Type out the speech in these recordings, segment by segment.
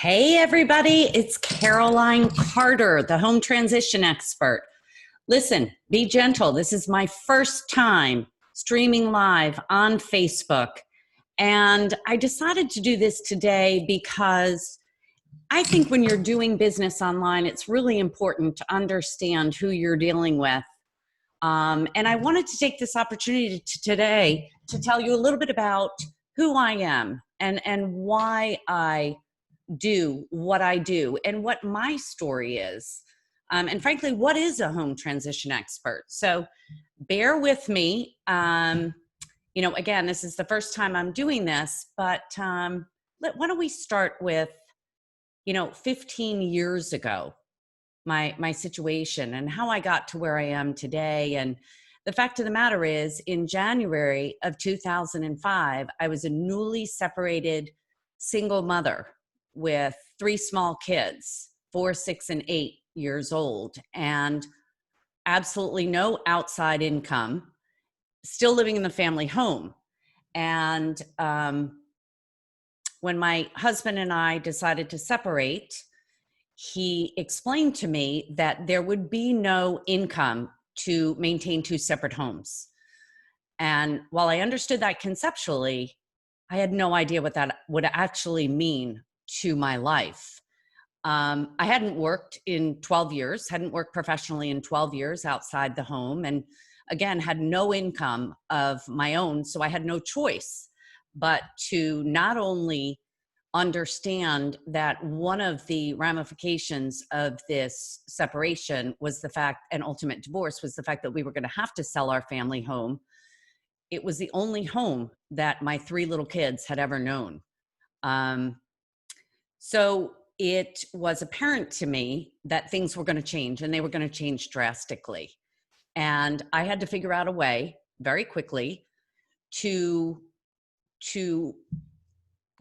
Hey, everybody, it's Caroline Carter, the home transition expert. Listen, be gentle. This is my first time streaming live on Facebook. And I decided to do this today because I think when you're doing business online, it's really important to understand who you're dealing with. And I wanted to take this opportunity today to tell you a little bit about who I am and why I do what I do and what my story is. And frankly, what is a home transition expert? So bear with me. Again, this is the first time I'm doing this, but why don't we start with, 15 years ago, my situation and how I got to where I am today. And the fact of the matter is, in January of 2005, I was a newly separated single mother with three small kids, 4, 6, and 8 years old, and absolutely no outside income, still living in the family home. And when my husband and I decided to separate, he explained to me that there would be no income to maintain two separate homes. And while I understood that conceptually, I had no idea what that would actually mean to my life. I hadn't worked in 12 years, hadn't worked professionally in 12 years outside the home, and again, had no income of my own. So I had no choice but to not only understand that one of the ramifications of this separation was the fact, and ultimate divorce was the fact that we were going to have to sell our family home. It was the only home that my three little kids had ever known. So it was apparent to me that things were going to change, and they were going to change drastically. And I had to figure out a way very quickly to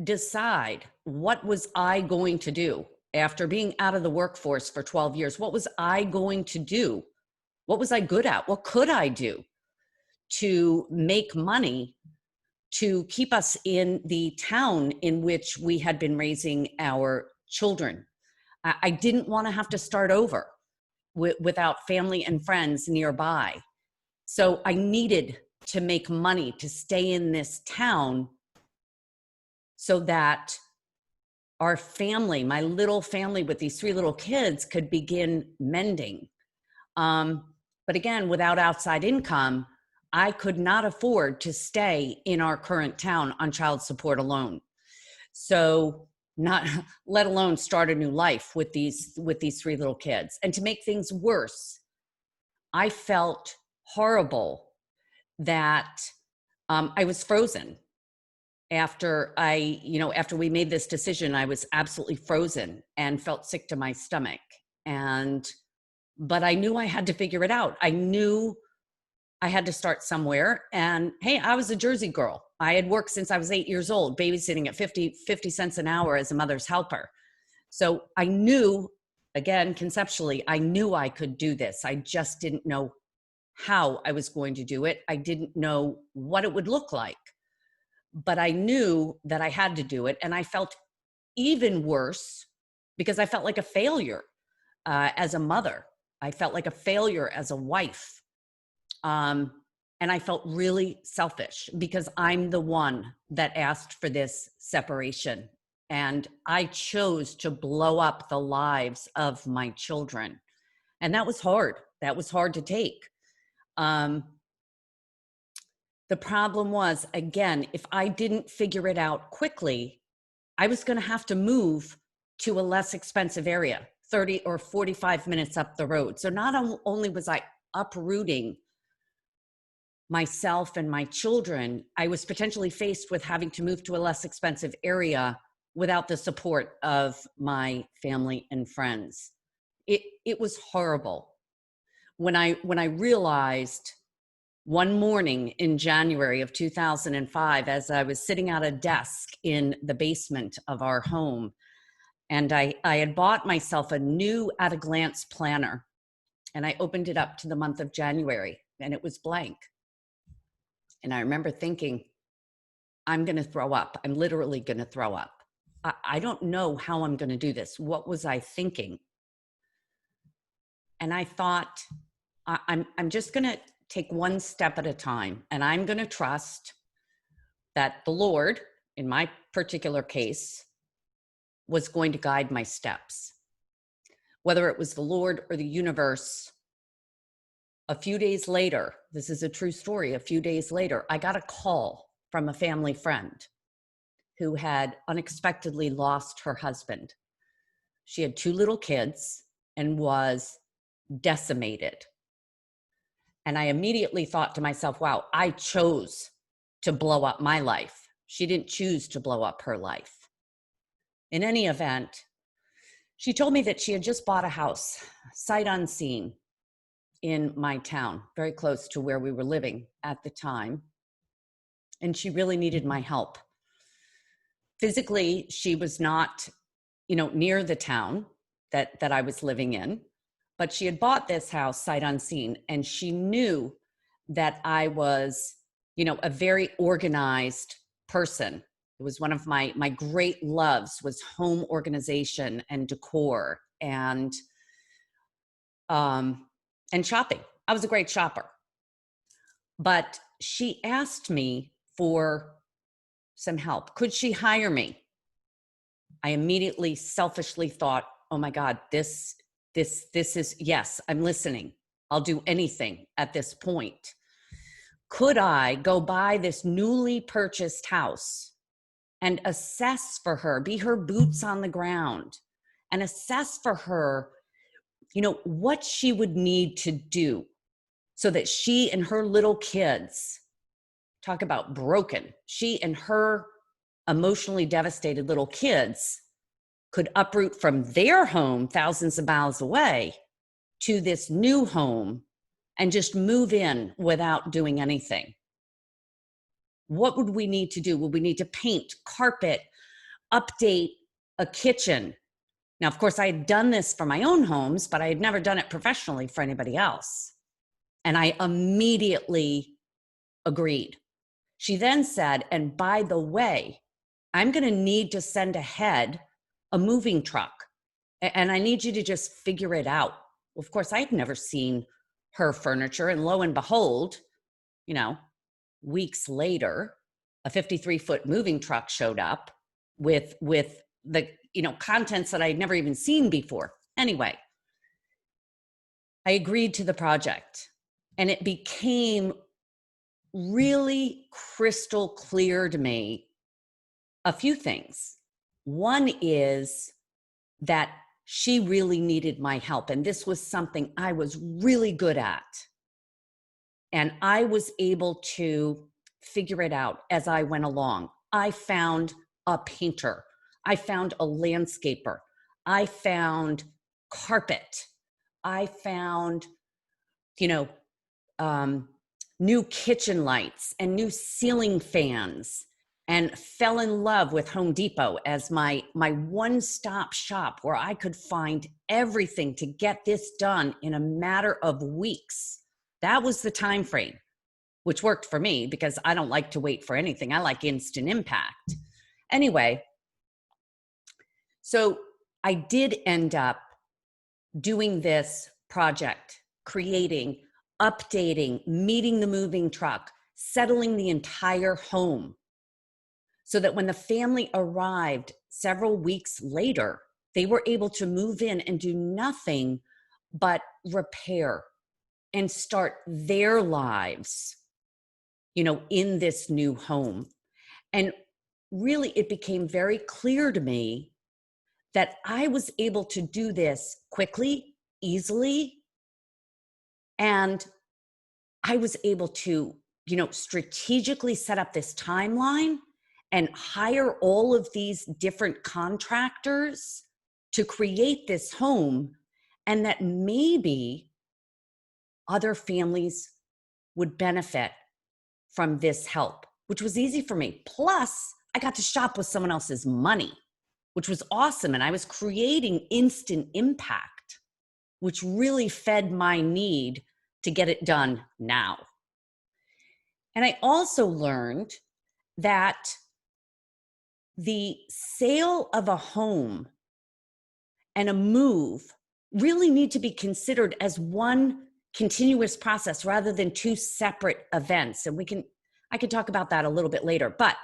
decide what was I going to do after being out of the workforce for 12 years. What was I going to do? What was I good at? What could I do to make money to keep us in the town in which we had been raising our children? I didn't want to have to start over without family and friends nearby. So I needed to make money to stay in this town so that our family, my little family with these three little kids, could begin mending. But again, without outside income, I could not afford to stay in our current town on child support alone. So not let alone start a new life with these three little kids. And to make things worse, I felt horrible that I was frozen. After we made this decision, I was absolutely frozen and felt sick to my stomach. But I knew I had to figure it out. I knew I had to start somewhere. And hey, I was a Jersey girl. I had worked since I was 8 years old, babysitting at 50 cents an hour as a mother's helper. So I knew, again, conceptually, I knew I could do this. I just didn't know how I was going to do it. I didn't know what it would look like, but I knew that I had to do it. And I felt even worse because I felt like a failure as a mother. I felt like a failure as a wife. And I felt really selfish because I'm the one that asked for this separation. And I chose to blow up the lives of my children. And that was hard. That was hard to take. The problem was, again, if I didn't figure it out quickly, I was going to have to move to a less expensive area, 30 or 45 minutes up the road. So not only was I uprooting myself and my children, I was potentially faced with having to move to a less expensive area without the support of my family and friends. It was horrible. When I realized one morning in January of 2005, as I was sitting at a desk in the basement of our home, and I had bought myself a new at-a-glance planner, and I opened it up to the month of January, and it was blank. And I remember thinking, I'm going to throw up. I'm literally going to throw up. I don't know how I'm going to do this. What was I thinking? And I thought, I'm just going to take one step at a time, and I'm going to trust that the Lord, in my particular case, was going to guide my steps. Whether it was the Lord or the universe, a few days later, this is a true story, a few days later, I got a call from a family friend who had unexpectedly lost her husband. She had 2 little kids and was decimated. And I immediately thought to myself, wow, I chose to blow up my life. She didn't choose to blow up her life. In any event, she told me that she had just bought a house, sight unseen, in my town, very close to where we were living at the time. And she really needed my help. Physically, she was not, near the town that I was living in, but she had bought this house sight unseen, and she knew that I was, a very organized person. It was one of my great loves was home organization and decor and shopping. I was a great shopper. But she asked me for some help. Could she hire me? I immediately selfishly thought, oh my God, this is, yes, I'm listening. I'll do anything at this point. Could I go buy this newly purchased house and assess for her, be her boots on the ground, and assess for her, what she would need to do so that she and her little kids, talk about broken, she and her emotionally devastated little kids could uproot from their home thousands of miles away to this new home and just move in without doing anything. What would we need to do? Would we need to paint, carpet, update a kitchen? Now, of course, I had done this for my own homes, but I had never done it professionally for anybody else. And I immediately agreed. She then said, and by the way, I'm going to need to send ahead a moving truck, and I need you to just figure it out. Well, of course, I had never seen her furniture, and lo and behold, weeks later, a 53-foot moving truck showed up with the contents that I'd never even seen before. Anyway, I agreed to the project, and it became really crystal clear to me a few things. One is that she really needed my help, and this was something I was really good at. And I was able to figure it out as I went along. I found a painter. I found a landscaper. I found carpet. I found, new kitchen lights and new ceiling fans, and fell in love with Home Depot as my one-stop shop where I could find everything to get this done in a matter of weeks. That was the time frame, which worked for me because I don't like to wait for anything. I like instant impact. Anyway, so I did end up doing this project, creating, updating, meeting the moving truck, settling the entire home, so that when the family arrived several weeks later, they were able to move in and do nothing but repair and start their lives, in this new home. And really, it became very clear to me that I was able to do this quickly, easily, and I was able to, strategically set up this timeline and hire all of these different contractors to create this home, and that maybe other families would benefit from this help, which was easy for me. Plus, I got to shop with someone else's money, which was awesome. And I was creating instant impact, which really fed my need to get it done now. And I also learned that the sale of a home and a move really need to be considered as one continuous process rather than two separate events. And I can talk about that a little bit later. But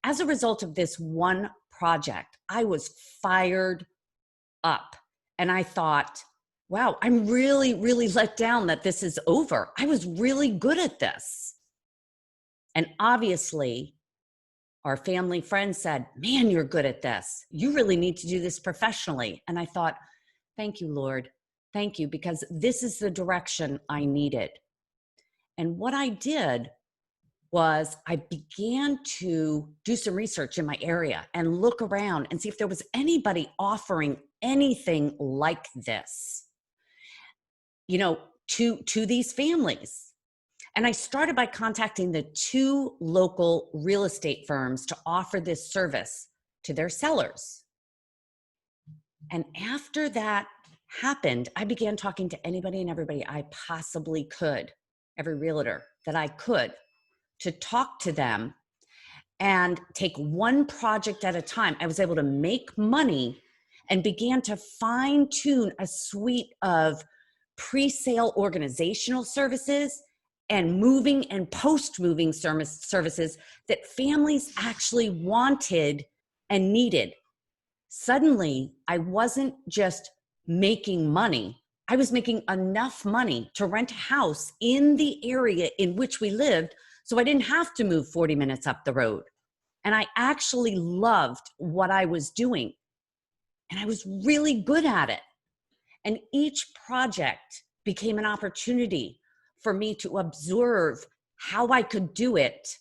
as a result of this one project, I was fired up. And I thought, wow, I'm really, really let down that this is over. I was really good at this. And obviously, our family friends said, man, you're good at this. You really need to do this professionally. And I thought, thank you, Lord. Thank you, because this is the direction I needed. And what I did was I began to do some research in my area and look around and see if there was anybody offering anything like this, to these families. And I started by contacting the 2 local real estate firms to offer this service to their sellers. And after that happened, I began talking to anybody and everybody I possibly could, every realtor that I could, to talk to them and take one project at a time. I was able to make money and began to fine tune a suite of pre-sale organizational services and moving and post-moving services that families actually wanted and needed. Suddenly, I wasn't just making money. I was making enough money to rent a house in the area in which we lived, so I didn't have to move 40 minutes up the road. And I actually loved what I was doing. And I was really good at it. And each project became an opportunity for me to observe how I could do it,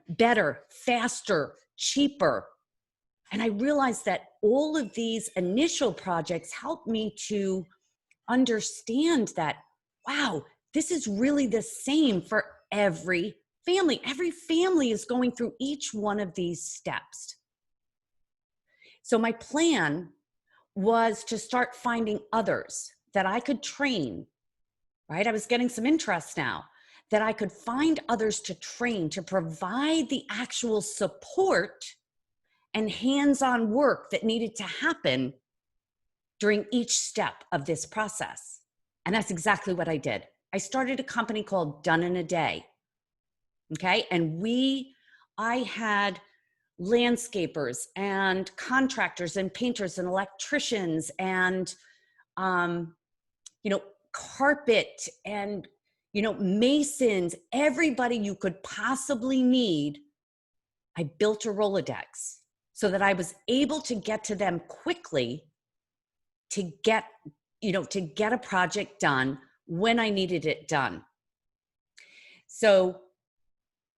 better, faster, cheaper. And I realized that all of these initial projects helped me to understand that, wow, this is really the same for every family. Every family is going through each one of these steps. So my plan was to start finding others that I could train, right? I was getting some interest now, that I could find others to train, to provide the actual support and hands-on work that needed to happen during each step of this process. And that's exactly what I did. I started a company called Done in a Day. Okay. And I had landscapers and contractors and painters and electricians and, carpet and, masons, everybody you could possibly need. I built a Rolodex so that I was able to get to them quickly to get a project done when I needed it done. So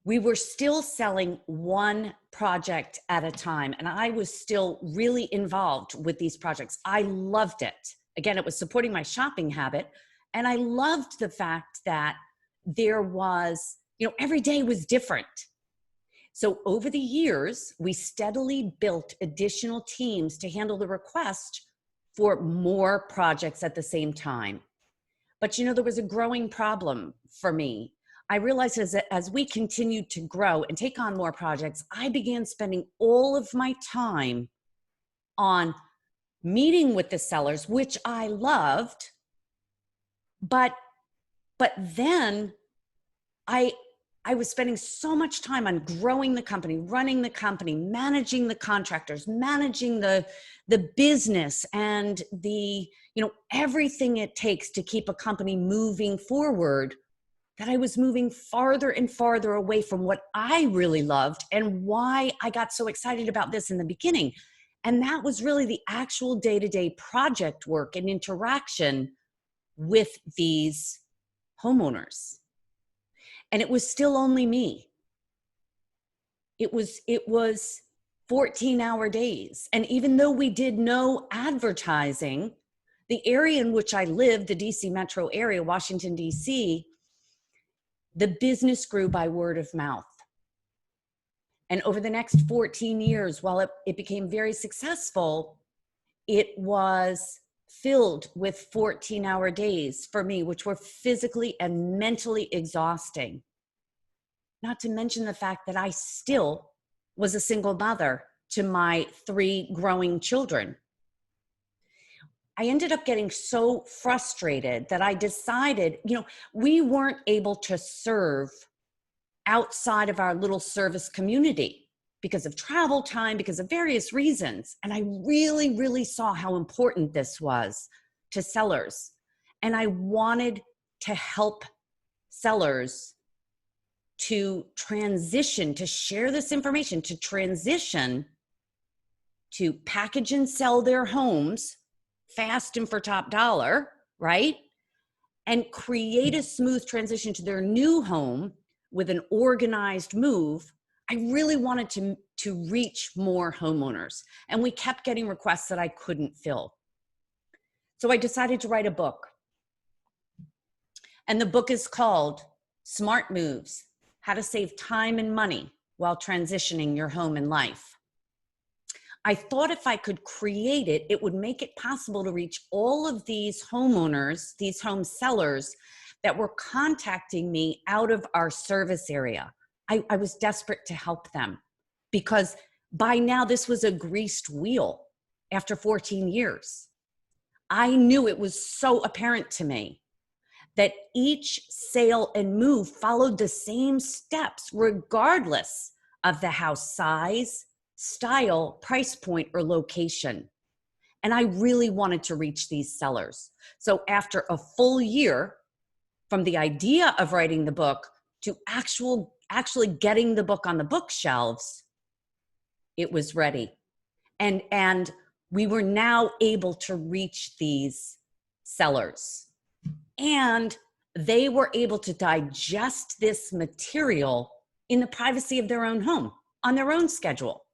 we were still selling one project at a time, and I was still really involved with these projects. I loved it. Again, it was supporting my shopping habit, and I loved the fact that there was, every day was different. So over the years, we steadily built additional teams to handle the request for more projects at the same time. But there was a growing problem for me. I realized as we continued to grow and take on more projects, I began spending all of my time on meeting with the sellers, which I loved. But then I was spending so much time on growing the company, running the company, managing the contractors, managing the business and the, everything it takes to keep a company moving forward, that I was moving farther and farther away from what I really loved and why I got so excited about this in the beginning. And that was really the actual day-to-day project work and interaction with these homeowners. And it was still only me. It was 14-hour days. And even though we did no advertising, the area in which I lived, the DC metro area, Washington, DC, the business grew by word of mouth. And over the next 14 years, while it became very successful, it was filled with 14-hour days for me, which were physically and mentally exhausting. Not to mention the fact that I still was a single mother to my 3 growing children. I ended up getting so frustrated that I decided, we weren't able to serve outside of our little service community because of travel time, because of various reasons. And I really, really saw how important this was to sellers. And I wanted to help sellers to transition, to share this information, to transition to package and sell their homes fast and for top dollar, right? And create a smooth transition to their new home with an organized move. I really wanted to reach more homeowners. And we kept getting requests that I couldn't fill. So I decided to write a book. And the book is called Smart Moves: How to Save Time and Money While Transitioning Your Home and Life. I thought if I could create it, it would make it possible to reach all of these homeowners, these home sellers that were contacting me out of our service area. I was desperate to help them because by now this was a greased wheel after 14 years. I knew it was so apparent to me that each sale and move followed the same steps regardless of the house size, style, price point, or location. And I really wanted to reach these sellers. So after a full year from the idea of writing the book to actually getting the book on the bookshelves, it was ready. And we were now able to reach these sellers. And they were able to digest this material in the privacy of their own home, on their own schedule.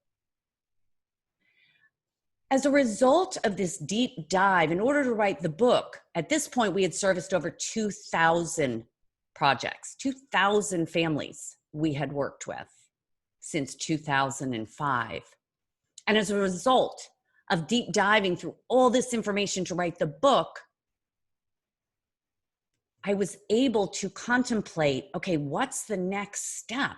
As a result of this deep dive, in order to write the book, at this point, we had serviced over 2,000 projects, 2,000 families we had worked with since 2005. And as a result of deep diving through all this information to write the book, I was able to contemplate, okay, what's the next step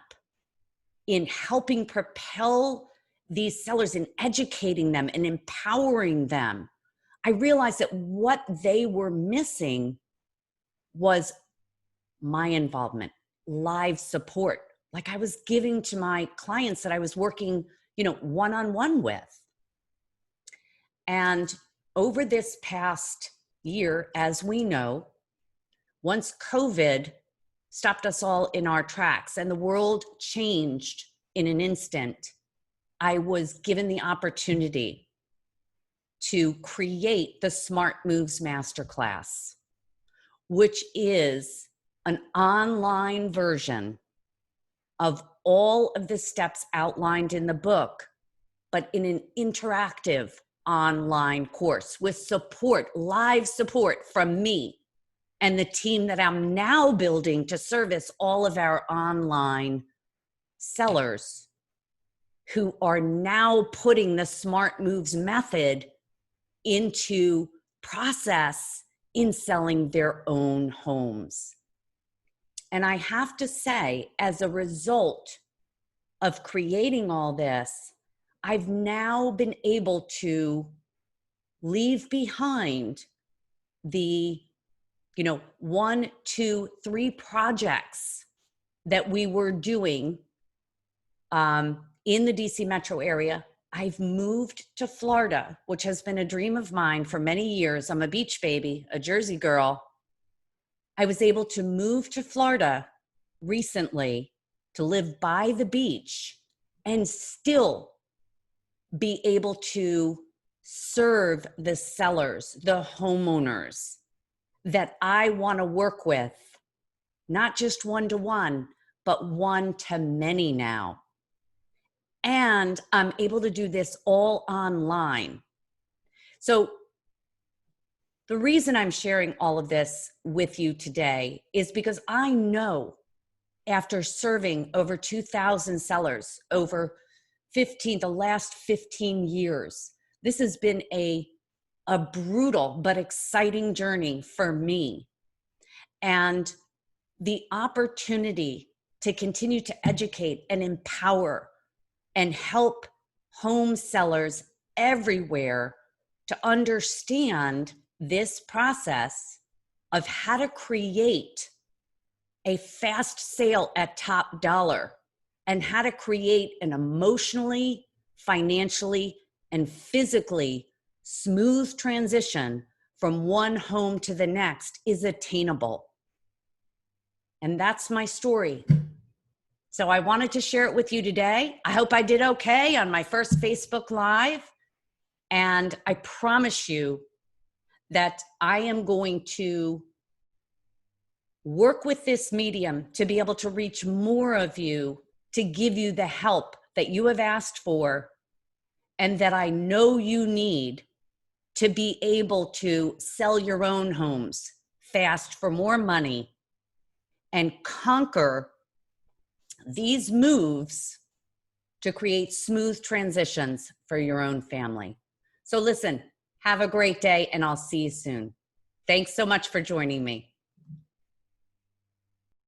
in helping propel these sellers, in educating them and empowering them? I realized that what they were missing was my involvement, live support, like I was giving to my clients that I was working, one-on-one with. And over this past year, as we know, once COVID stopped us all in our tracks and the world changed in an instant, I was given the opportunity to create the Smart Moves Masterclass, which is an online version of all of the steps outlined in the book, but in an interactive online course with support, live support from me and the team that I'm now building to service all of our online sellers who are now putting the Smart Moves method into process in selling their own homes. And I have to say, as a result of creating all this, I've now been able to leave behind the 1, 2, 3 projects that we were doing in the DC metro area. I've moved to Florida, which has been a dream of mine for many years. I'm a beach baby, a Jersey girl. I was able to move to Florida recently to live by the beach and still be able to serve the sellers, the homeowners that I want to work with, not just one-to-one, but one-to-many now. And I'm able to do this all online. So the reason I'm sharing all of this with you today is because I know, after serving over 2,000 sellers over the last 15 years, this has been a brutal but exciting journey for me. And the opportunity to continue to educate and empower and help home sellers everywhere to understand this process of how to create a fast sale at top dollar and how to create an emotionally, financially, and physically smooth transition from one home to the next is attainable. And that's my story. So I wanted to share it with you today. I hope I did okay on my first Facebook Live. And I promise you that I am going to work with this medium to be able to reach more of you, to give you the help that you have asked for and that I know you need to be able to sell your own homes fast for more money and conquer these moves to create smooth transitions for your own family. So listen, have a great day and I'll see you soon. Thanks so much for joining me.